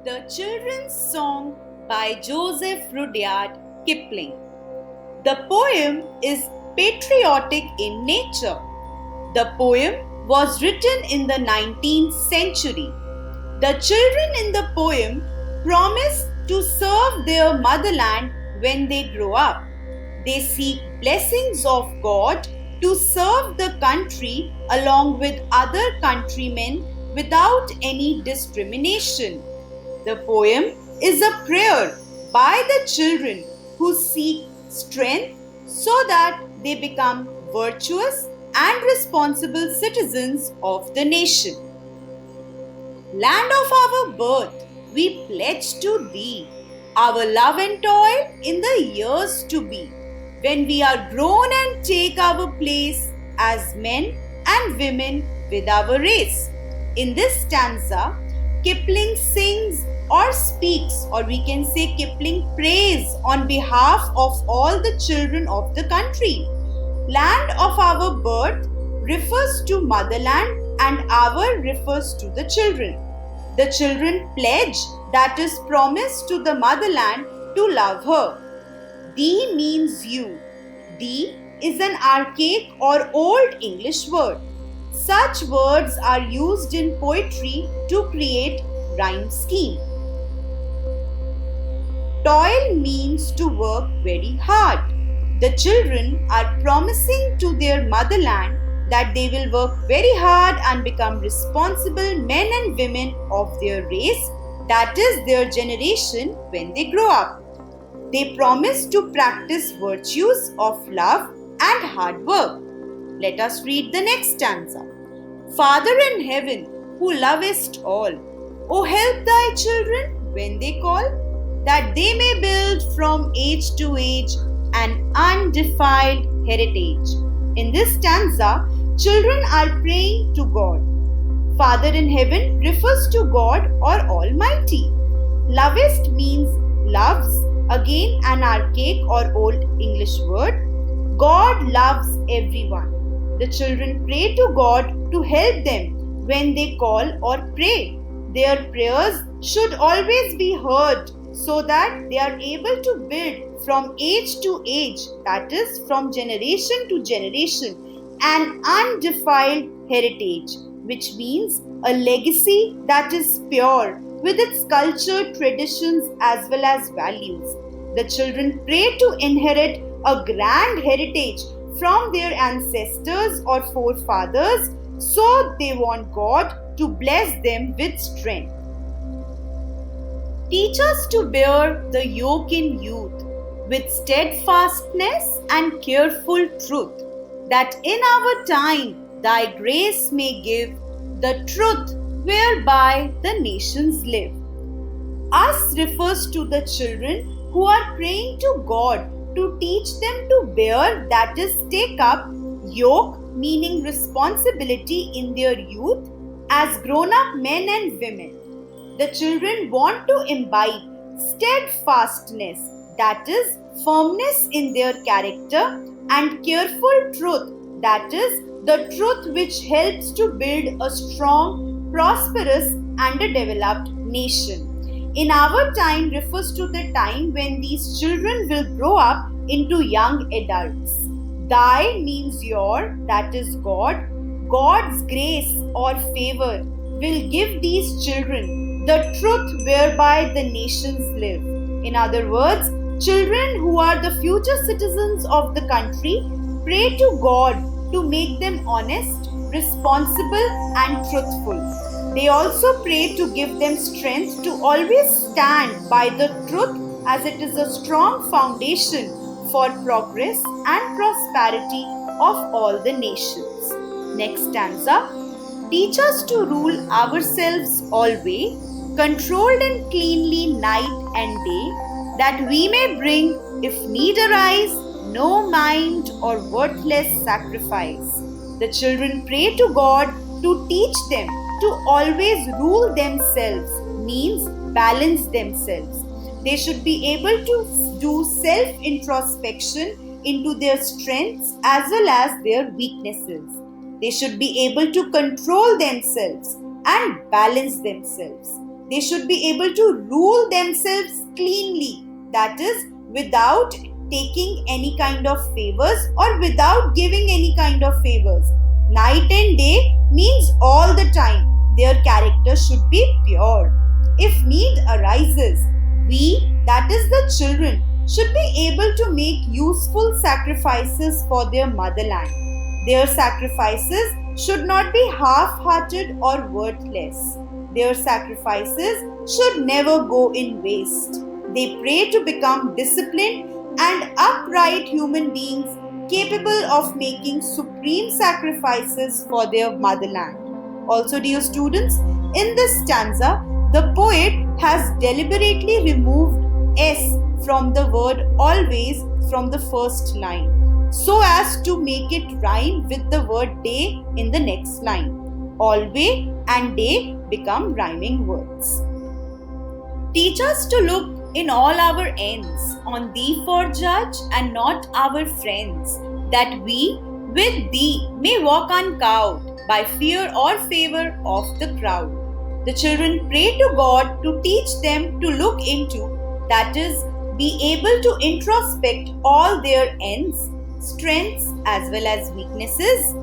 The Children's Song by Joseph Rudyard Kipling. The poem is patriotic in nature. The poem was written in the 19th century. The children in the poem promise to serve their motherland when they grow up. They seek blessings of God to serve the country along with other countrymen without any discrimination. The poem is a prayer by the children who seek strength so that they become virtuous and responsible citizens of the nation. Land of our birth, we pledge to thee our love and toil in the years to be, when we are grown and take our place as men and women with our race. In this stanza, Kipling sings or speaks, or we can say Kipling prays on behalf of all the children of the country. Land of our birth refers to motherland and our refers to the children. The children pledge, that is promise to the motherland to love her. Thee means you. Thee is an archaic or old English word. Such words are used in poetry to create rhyme scheme. Toil means to work very hard. The children are promising to their motherland that they will work very hard and become responsible men and women of their race, that is their generation, when they grow up. They promise to practice virtues of love and hard work. Let us read the next stanza. Father in heaven, who lovest all, O help thy children when they call, that they may build from age to age an undefiled heritage. In this stanza, children are praying to God. Father in heaven refers to God or Almighty. Lovest means loves, again an archaic or old English word. God loves everyone. The children pray to God to help them when they call or pray. Their prayers should always be heard so that they are able to build from age to age, that is, from generation to generation, an undefiled heritage, which means a legacy that is pure with its culture, traditions, as well as values. The children pray to inherit a grand heritage from their ancestors or forefathers, so they want God to bless them with strength. Teach us to bear the yoke in youth with steadfastness and careful truth, that in our time thy grace may give the truth whereby the nations live. Us refers to the children who are praying to God to teach them to bear, that is, take up, yoke meaning responsibility in their youth as grown up men and women. The children want to imbibe steadfastness, that is, firmness in their character, and careful truth, that is, the truth which helps to build a strong, prosperous, and a developed nation. In our time refers to the time when these children will grow up into young adults. Thy means your, that is God. God's grace or favor will give these children the truth whereby the nations live. In other words, children who are the future citizens of the country pray to God to make them honest, responsible, and truthful. They also pray to give them strength to always stand by the truth, as it is a strong foundation for progress and prosperity of all the nations. Next stanza. Teach us to rule ourselves always, controlled and cleanly night and day, that we may bring, if need arise, no mind or worthless sacrifice. The children pray to God to teach them to always rule themselves, means balance themselves. They should be able to do self-introspection into their strengths as well as their weaknesses. They should be able to control themselves and balance themselves. They should be able to rule themselves cleanly, that is, without taking any kind of favors or without giving any kind of favors. Night and day means all the time. Their character should be pure. If need arises, we, that is the children, should be able to make useful sacrifices for their motherland. Their sacrifices should not be half-hearted or worthless. Their sacrifices should never go in waste. They pray to become disciplined and upright human beings capable of making supreme sacrifices for their motherland. Also, dear students, in this stanza, the poet has deliberately removed S from the word always from the first line, so as to make it rhyme with the word day in the next line. Always and day become rhyming words. Teach us to look in all our ends on thee for judge and not our friends, that we with thee may walk uncowed by fear or favor of the crowd. The children pray to God to teach them to look into, that is, be able to introspect all their ends, strengths as well as weaknesses.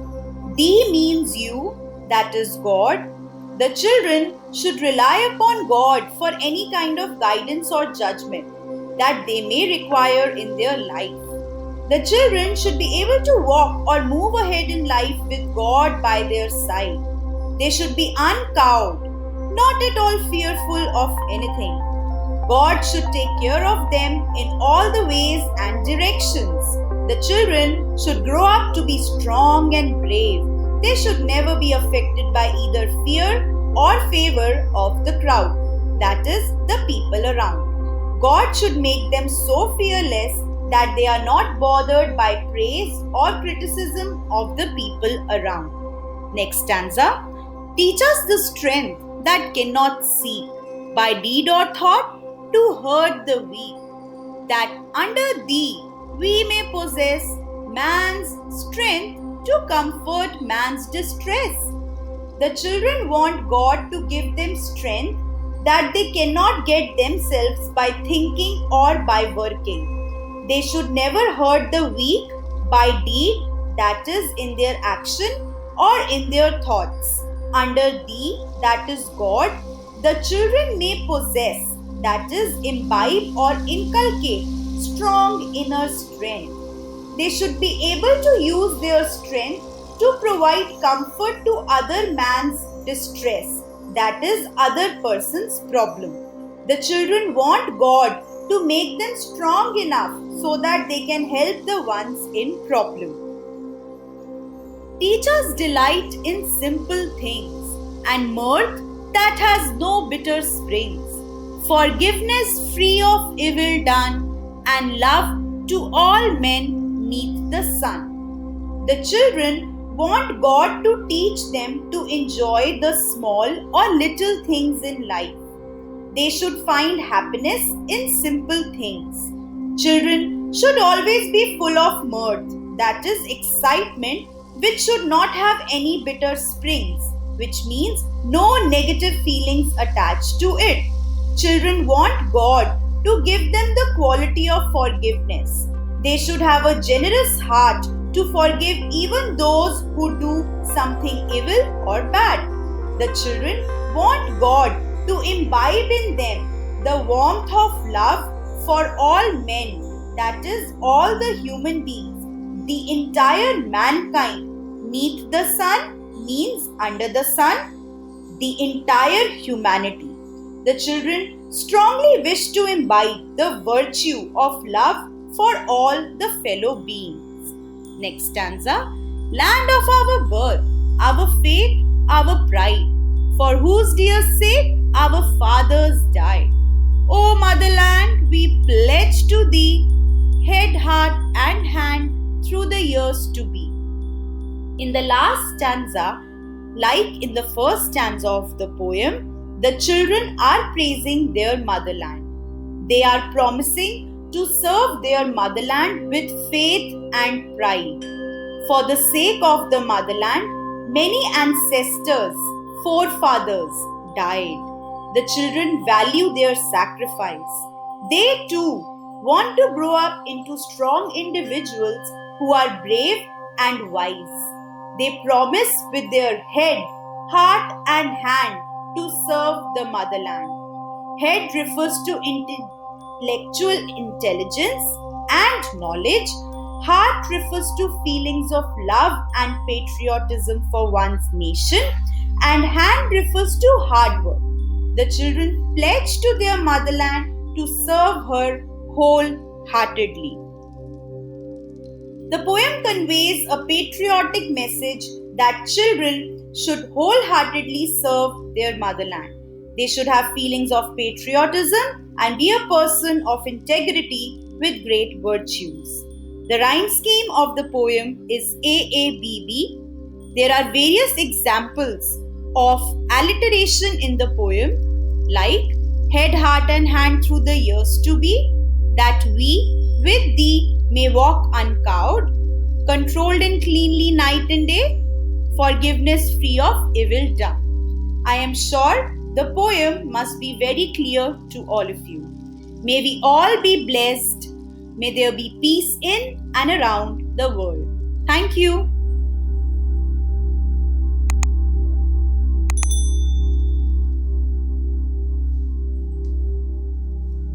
Thee means you, that is God. The children should rely upon God for any kind of guidance or judgment that they may require in their life. The children should be able to walk or move ahead in life with God by their side. They should be uncowed, not at all fearful of anything. God should take care of them in all the ways and directions. The children should grow up to be strong and brave. They should never be affected by either fear or favor of the crowd, that is, the people around. God should make them so fearless that they are not bothered by praise or criticism of the people around. Next stanza. Teach us the strength that cannot seek, by deed or thought, to hurt the weak, that under thee we may possess man's strength to comfort man's distress. The children want God to give them strength that they cannot get themselves by thinking or by working. They should never hurt the weak by deed, that is, in their action or in their thoughts. Under thee, that is God, the children may possess, that is, imbibe or inculcate strong inner strength. They should be able to use their strength to provide comfort to other man's distress, that is, other person's problem. The children want God to make them strong enough so that they can help the ones in problem. Teach us delight in simple things and mirth that has no bitter springs, forgiveness free of evil done, and love to all men neath the sun. The children want God to teach them to enjoy the small or little things in life. They should find happiness in simple things. Children should always be full of mirth, that is, excitement, which should not have any bitter springs, which means no negative feelings attached to it. Children want God to give them the quality of forgiveness. They should have a generous heart to forgive even those who do something evil or bad. The children want God to imbibe in them the warmth of love for all men, that is, all the human beings, the entire mankind. Neath the sun means under the sun, the entire humanity. The children strongly wish to imbibe the virtue of love for all the fellow beings. Next stanza. Land of our birth, our faith, our pride, for whose dear sake our fathers died. O motherland, we pledge to thee, head, heart, and hand through the years to be. In the last stanza, like in the first stanza of the poem, the children are praising their motherland. They are promising to serve their motherland with faith and pride. For the sake of the motherland, many ancestors, forefathers died. The children value their sacrifice. They too want to grow up into strong individuals who are brave and wise. They promise with their head, heart, and hand to serve the motherland. Head refers to intellectual intelligence and knowledge. Heart refers to feelings of love and patriotism for one's nation. And hand refers to hard work. The children pledge to their motherland to serve her wholeheartedly. The poem conveys a patriotic message that children should wholeheartedly serve their motherland. They should have feelings of patriotism and be a person of integrity with great virtues. The rhyme scheme of the poem is AABB. There are various examples of alliteration in the poem, like head, heart, and hand through the years to be, that we with thee may walk uncowed, controlled and cleanly night and day, forgiveness free of evil done. I am sure the poem must be very clear to all of you. May we all be blessed. May there be peace in and around the world. Thank you.